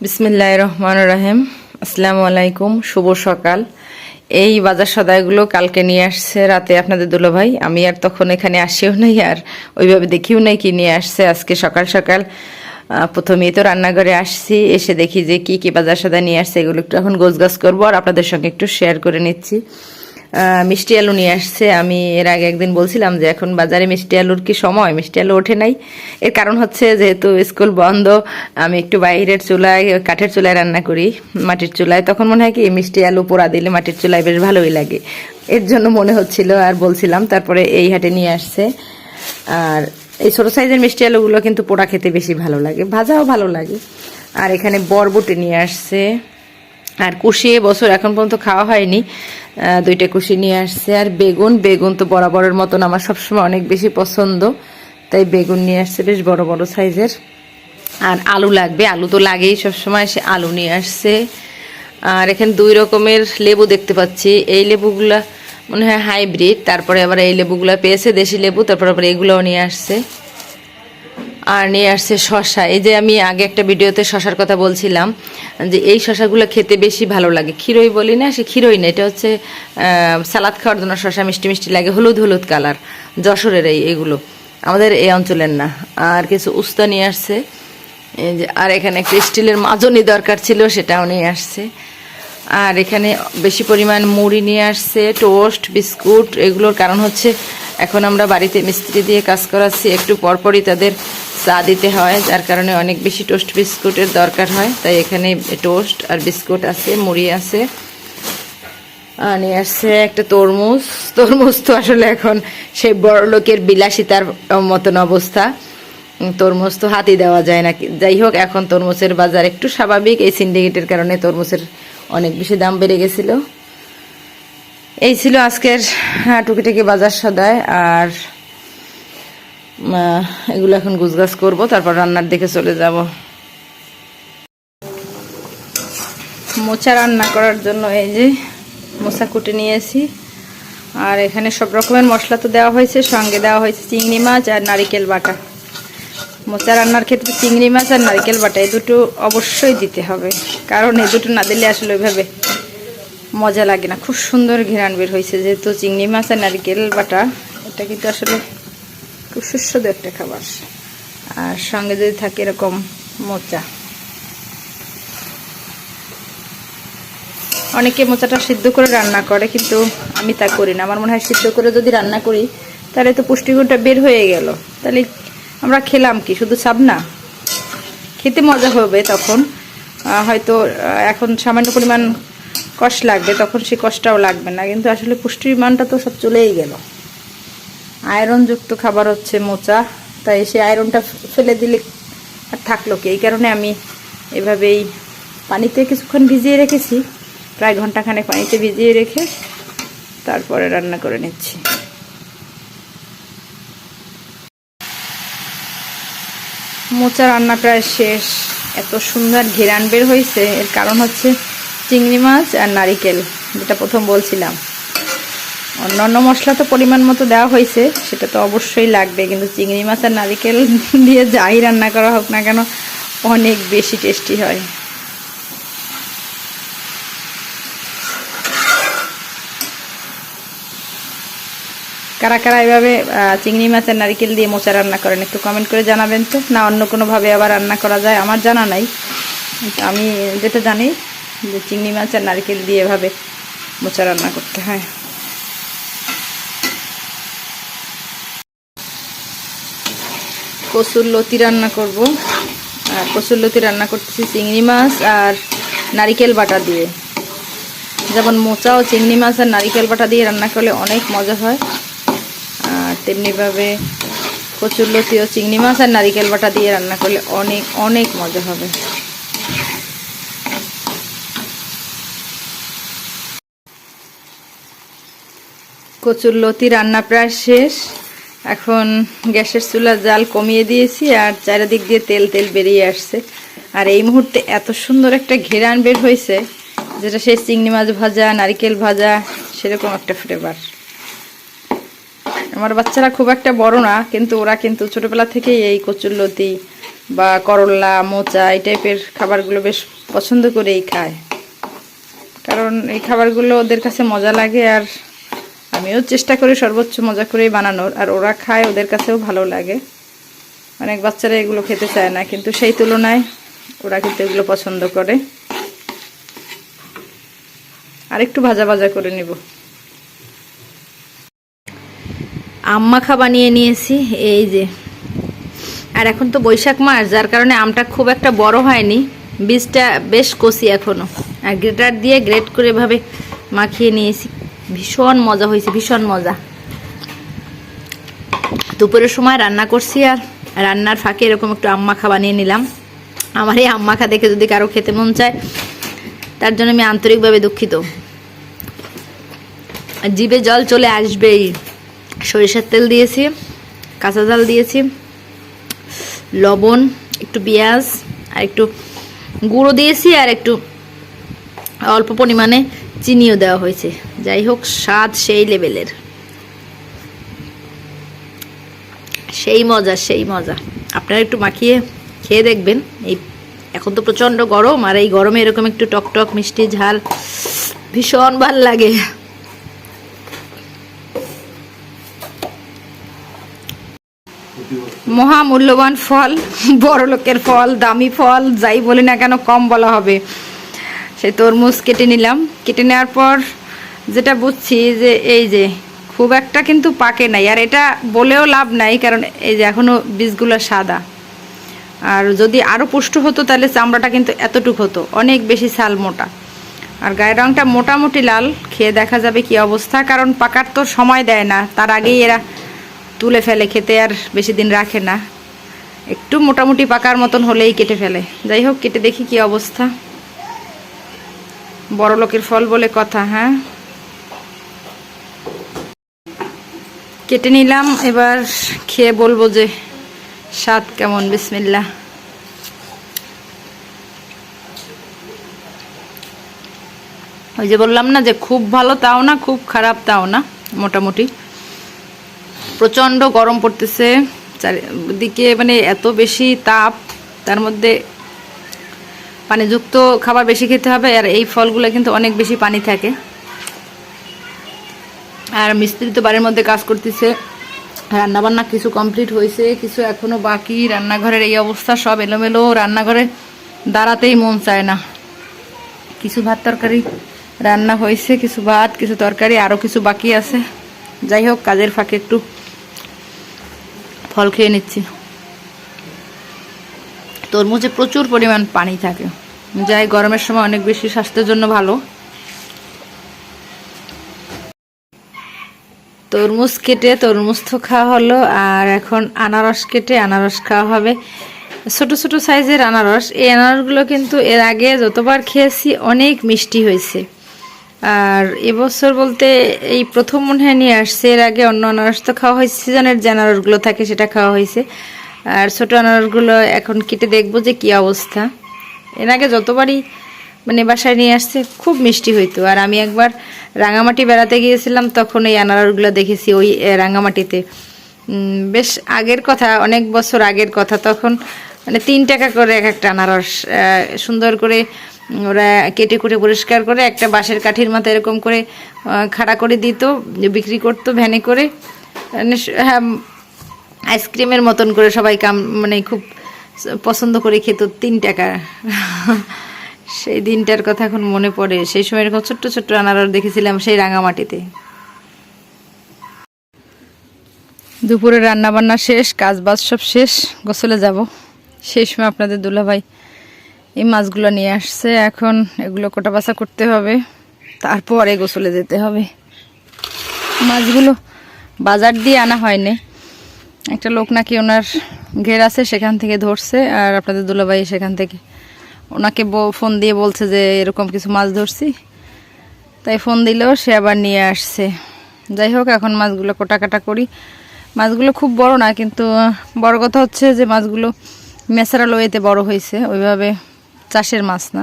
বিসমিল্লাহির রহমানির রহিম। আসসালামু আলাইকুম, শুভ সকাল। এই বাজার সদাইগুলো কালকে নিয়ে আসছে রাতে আপনাদের দুলাভাই। আমি আর তখন এখানে আসিও নাই, আর ওইভাবে দেখিও নাই কি নিয়ে আসছে। আজকে সকাল সকাল প্রথমেই তো রান্নাঘরে আসছি, এসে দেখি যে কি কি বাজার সদাই নিয়ে আসছে। এগুলো একটু এখন গোছগাছ করবো আর আপনাদের সঙ্গে একটু শেয়ার করে নিচ্ছি। মিষ্টি আলু নিয়ে আসছে। আমি এর আগে একদিন বলছিলাম যে এখন বাজারে মিষ্টি আলুর কি সময়, মিষ্টি আলু ওঠে নাই। এর কারণ হচ্ছে যেহেতু স্কুল বন্ধ, আমি একটু বাইরের চুলায়, কাঠের চুলায় রান্না করি, মাটির চুলায়। তখন মনে হয় কি মিষ্টি আলু পোড়া দিলে মাটির চুলায় বেশ ভালোই লাগে, এর জন্য মনে হচ্ছিল আর বলছিলাম। তারপরে এই হাটে নিয়ে আসছে। আর এই ছোটো সাইজের মিষ্টি আলুগুলো কিন্তু পোড়া খেতে বেশি ভালো লাগে, ভাজাও ভালো লাগে। আর এখানে বরবটি নিয়ে আসছে। আর কুশি বছর এখন পর্যন্ত খাওয়া হয়নি, দুইটা কুশি নিয়ে আসছে। আর বেগুন, বেগুন তো বরাবরের মতন আমার সবসময় অনেক বেশি পছন্দ, তাই বেগুন নিয়ে আসছে বেশ বড় বড় সাইজের। আর আলু লাগবে, আলু তো লাগেই সবসময়, সে আলু নিয়ে আসছে। আর এখানে দুই রকমের লেবু দেখতে পাচ্ছি। এই লেবুগুলা মনে হয় হাইব্রিড, তারপরে আবার এই লেবুগুলা পেয়েছে দেশি লেবু, তারপরে আবার এগুলোও নিয়ে আসছে। আর নিয়ে আসছে শশা। এই যে আমি আগে একটা ভিডিওতে শশার কথা বলছিলাম যে এই শশাগুলো খেতে বেশি ভালো লাগে। ক্ষীরই বলি না, সে ক্ষীরই না, এটা হচ্ছে সালাদ খাওয়ার জন্য শশা, মিষ্টি মিষ্টি লাগে, হলুদ হলুদ কালার। যশোরের এগুলো, আমাদের এই অঞ্চলের না। আর কিছু উস্তা নিয়ে আসছে। এই যে, আর এখানে একটা স্টিলের মাজনি দরকার ছিল, সেটাও নিয়ে আসছে। আর এখানে বেশি পরিমাণ মুড়ি নিয়ে আসছে, টোস্ট, বিস্কুট। এগুলোর কারণ হচ্ছে এখন আমরা বাড়িতে মিস্ত্রি দিয়ে কাজ করাচ্ছি, একটু পরপরই তাদের চা দিতে হয়, যার কারণে অনেক বেশি টোস্ট বিস্কুটের দরকার হয়। তাই এখানে টোস্ট আর বিস্কুট আছে, মুড়ি আছে। নিয়ে আসছে একটা তরমুজ। তরমুজ তো আসলে এখন সেই বড় লোকের বিলাসিতার মতন অবস্থা, তরমুজ তো হাতই দেওয়া যায় না। যাই হোক, এখন তরমুজের বাজার একটু স্বাভাবিক, এই সিন্ডিকেটের কারণে তরমুজের অনেক বেশি দাম বেড়ে গেছিল। এই ছিল আজকের টুকিটাকি বাজার সদাই। আর এগুলো এখন গুছগাছ করবো, তারপর রান্নার দিকে চলে যাব। মোচা রান্না করার জন্য এই যে মোচা কুটে নিয়েছি। আর এখানে সব রকমের মশলা তো দেওয়া হয়েছে, সঙ্গে দেওয়া হয়েছে চিংড়ি মাছ আর নারিকেল বাটা। মোচা রান্নার ক্ষেত্রে চিংড়ি মাছ আর নারিকেল বাটা এই দুটো অবশ্যই দিতে হবে, কারণ এই দুটো না দিলে আসলে ওইভাবে মজা লাগে না। খুব সুন্দর ঘ্রাণ বের হয়েছে, যেহেতু চিংড়ি মাছ আর নারিকেল বাটা, এটা কিন্তু আসলে খুব সুস্বাদু একটা খাবার। আর সঙ্গে যদি থাকে এরকম মোচা। অনেকে মোচাটা সিদ্ধ করে রান্না করে, কিন্তু আমি তা করি না। আমার মনে হয় সিদ্ধ করে যদি রান্না করি তাহলে তো পুষ্টিগুণটা বের হয়ে গেল, তাহলে আমরা খেলাম কি, শুধু সাবনা। খেতে মজা হবে তখন, হয়তো এখন সামান্য পরিমাণ কষ লাগবে, তখন সেই কষটাও লাগবে না, কিন্তু আসলে পুষ্টির মানটা তো সব চলেই গেল। আয়রনযুক্ত খাবার হচ্ছে মোচা, তাই সেই আয়রনটা ফেলে দিলে আর থাকলো কি। এই কারণে আমি এভাবেই পানিতে কিছুক্ষণ ভিজিয়ে রেখেছি, প্রায় ঘন্টাখানেক পানিতে ভিজিয়ে রেখে তারপরে রান্না করে নিচ্ছি। মোচা রান্না প্রায় শেষ। এত সুন্দর ঘেরান বের হয়েছে, এর কারণ হচ্ছে চিংড়ি মাছ আর নারিকেল, যেটা প্রথম বলছিলাম। অন্যান্য মশলা তো পরিমাণ মতো দেওয়া হয়েছে, সেটা তো অবশ্যই লাগবে, কিন্তু চিংড়ি মাছ আর নারিকেল দিয়ে যাই রান্না করা হোক না কেন অনেক বেশি টেস্টি হয়। কারা কারা এভাবে চিংড়ি মাছ আর নারিকেল দিয়ে মোচা রান্না করেন একটু কমেন্ট করে জানাবেন তো। না অন্য কোনোভাবে আবার রান্না করা যায়, আমার জানা নাই। আমি যেটা জানি যে চিংড়ি মাছ আর নারিকেল দিয়ে এভাবে মোচা রান্না করতে হয়। কচুর লতি রান্না করব। আর কচুর লতি রান্না করতেছি চিংড়ি মাছ আর নারিকেল বাটা দিয়ে। যেমন মোচা ও চিংড়ি মাছ আর নারিকেল বাটা দিয়ে রান্না করলে অনেক মজা হয়, আর তেমনিভাবে কচুর লতি ও চিংড়ি মাছ আর নারিকেল বাটা দিয়ে রান্না করলে অনেক অনেক মজা হবে। কচুর লতি রান্না প্রায় শেষ। এখন গ্যাসের চুলার জাল কমিয়ে দিয়েছি, আর চারিদিক দিয়ে তেল তেল বেরিয়ে আসছে। আর এই মুহূর্তে এত সুন্দর একটা ঘেরান বের হয়েছে, যেটা সেই চিংড়ি মাছ ভাজা, নারিকেল ভাজা, সেরকম একটা ফ্লেভার। আমার বাচ্চারা খুব একটা বড় না, কিন্তু ওরা কিন্তু ছোটবেলা থেকেই এই কচুর লতি বা করলা, মোচা এই টাইপের খাবারগুলো বেশ পছন্দ করেই খায়, কারণ এই খাবারগুলো ওদের কাছে মজা লাগে। আর আমিও চেষ্টা করি সর্বোচ্চ মজা করেই বানানোর, আর ওরা খায়, ওদের কাছেও ভালো লাগে। অনেক বাচ্চারা এগুলো খেতে চায় না, কিন্তু সেই তুলনায় ওরা কিন্তু এগুলো পছন্দ করে। আর একটু ভাজা ভাজা করে নিব। আম মাখা বানিয়ে নিয়েছি এই যে। আর এখন তো বৈশাখ মাস, যার কারণে আমটা খুব একটা বড় হয়নি, বীজটা বেশ কষি এখনো। আর গ্রেটার দিয়ে গ্রেট করে এভাবে মাখিয়ে নিয়েছি। ভীষণ মজা হয়েছে, ভীষণ মজা। দুপুরের সময় রান্না করছি, আর রান্নার ফাঁকে এরকম একটু আম মাখা বানিয়ে নিলাম। আমার এই আম মাখা দেখে যদি কারো খেতে মন চায়, তার জন্য আমি আন্তরিকভাবে দুঃখিত। জিভে জল চলে আসবেই। সরিষার তেল দিয়েছি, কাঁচা ঝাল দিয়েছি, লবণ, একটু পেঁয়াজ আর একটু গুঁড়ো দিয়েছি, আর একটু অল্প পরিমাণে চিনিও দেওয়া হয়েছে। যাই হোক, স্বাদ সেই লেভেলের, সেই মজা, সেই মজা। আপনারা একটু মাখিয়ে খেয়ে দেখবেন। এই এখন তো প্রচণ্ড গরম, আর এই গরমে এরকম একটু টকটক মিষ্টি ঝাল ভীষণ ভাল লাগে। মহামূল্যবান ফল, বড় লোকের ফল, দামি ফল, যাই বলি না কেন কম বলা হবে। সেই তরমুজ কেটে নিলাম। কেটে নেওয়ার পর যেটা বুঝছি যে এই যে খুব একটা কিন্তু পাকে নাই, আর এটা বলেও লাভ নাই, কারণ এই যে এখনো বীজগুলো সাদা। আর যদি আরও পুষ্ট হতো তাহলে চামড়াটা কিন্তু এতটুক হতো, অনেক বেশি ছাল মোটা। আর গায়ের রঙটা মোটামুটি লাল, খেয়ে দেখা যাবে কি অবস্থা। কারণ পাকার তো সময় দেয় না, তার আগেই এরা তুলে ফেলে, খেতে আর বেশি দিন রাখে না। একটু মোটামুটি পাকার মতন হলেই কেটে ফেলে। যাই হোক, কেটে দেখি কি অবস্থা। বড় লোকের ফল বলে কথা। হ্যাঁ, কেটে নিলাম। এবার খেয়ে বলবো যে স্বাদ কেমন। বিসমিল্লাহ। ওই যে বললাম না যে খুব ভালো তাও না, খুব খারাপ তাও না, মোটামুটি। প্রচণ্ড গরম পড়তেছে চারিদিকে, মানে এত বেশি তাপ, তার মধ্যে পানিযুক্ত খাবার বেশি খেতে হবে। আর এই ফলগুলো কিন্তু অনেক বেশি পানি থাকে। আর মিস্ত্রি তো বাড়ির মধ্যে কাজ করতেছে, রান্নাবান্না কিছু কমপ্লিট হয়েছে, কিছু এখনো বাকি। রান্নাঘরের এই অবস্থা, সব এলোমেলো, রান্নাঘরে দাঁড়াতেই মন চায় না। কিছু ভাত তরকারি রান্না হয়েছে, কিছু ভাত, কিছু তরকারি, আরও কিছু বাকি আছে। যাই হোক, কাজের ফাঁকে একটু ফল খেয়ে নিচ্ছি। তরমুজে প্রচুর পরিমাণ পানি থাকে, যাই গরমের সময় অনেক বেশি স্বাস্থ্যের জন্য ভালো। তরমুজ কেটে তরমুজ তো খাওয়া হলো, আর এখন আনারস কেটে আনারস খাওয়া হবে। ছোট ছোট সাইজের আনারস। এই আনারসগুলো কিন্তু এর আগে যতবার খেয়েছি অনেক মিষ্টি হয়েছে। আর এবছর বলতে এই প্রথম মনে হয় নিয়ে আসছে। এর আগে অন্য আনারস তো খাওয়া হয়েছে, সিজনের যে আনারসগুলো থাকে সেটা খাওয়া হয়েছে। আর ছোটো আনারসগুলো এখন কেটে দেখবো যে কী অবস্থা। এর আগে যতবারই মানে বাসায় নিয়ে আসছে খুব মিষ্টি হইতো। আর আমি একবার রাঙামাটি বেড়াতে গিয়েছিলাম, তখন এই আনারসগুলো দেখেছি ওই রাঙামাটিতে। বেশ আগের কথা, অনেক বছর আগের কথা। তখন মানে 3 টাকা করে এক একটা আনারস, সুন্দর করে ওরা কেটে কুটে পরিষ্কার করে একটা বাঁশের কাঠির মাথায় এরকম করে খাড়া করে দিত, বিক্রি করতো ভ্যানে করে। হ্যাঁ, আইসক্রিমের মতন করে সবাই মানে খুব পছন্দ করে খেত। 3 টাকা। সেই দিনটার কথা এখন মনে পড়ে। সেই সময় এরকম ছোট্ট ছোট্ট আনারস দেখেছিলাম সেই রাঙামাটিতে। দুপুরে রান্না বান্না শেষ, কাজ বাজ সব শেষ, গোসলে যাব। সেই সময় আপনাদের দুলাভাই এই মাছগুলো নিয়ে আসছে। এখন এগুলো কোটা বাছা করতে হবে, তারপরে গোসলে যেতে হবে। মাছগুলো বাজার দিয়ে আনা হয়নি, একটা লোক নাকি ওনার ঘের আছে সেখান থেকে ধরছে। আর আপনাদের দুলাভাই সেখান থেকে ওনাকে ফোন দিয়ে বলছে যে এরকম কিছু মাছ ধরছি, তাই ফোন দিলেও সে আবার নিয়ে আসছে। যাই হোক, এখন মাছগুলো কোটাকাটা করি। মাছগুলো খুব বড় না, কিন্তু বড় কথা হচ্ছে যে মাছগুলো ন্যাচারাল ওয়েতে বড় হয়েছে, ওইভাবে চাষের মাছ না।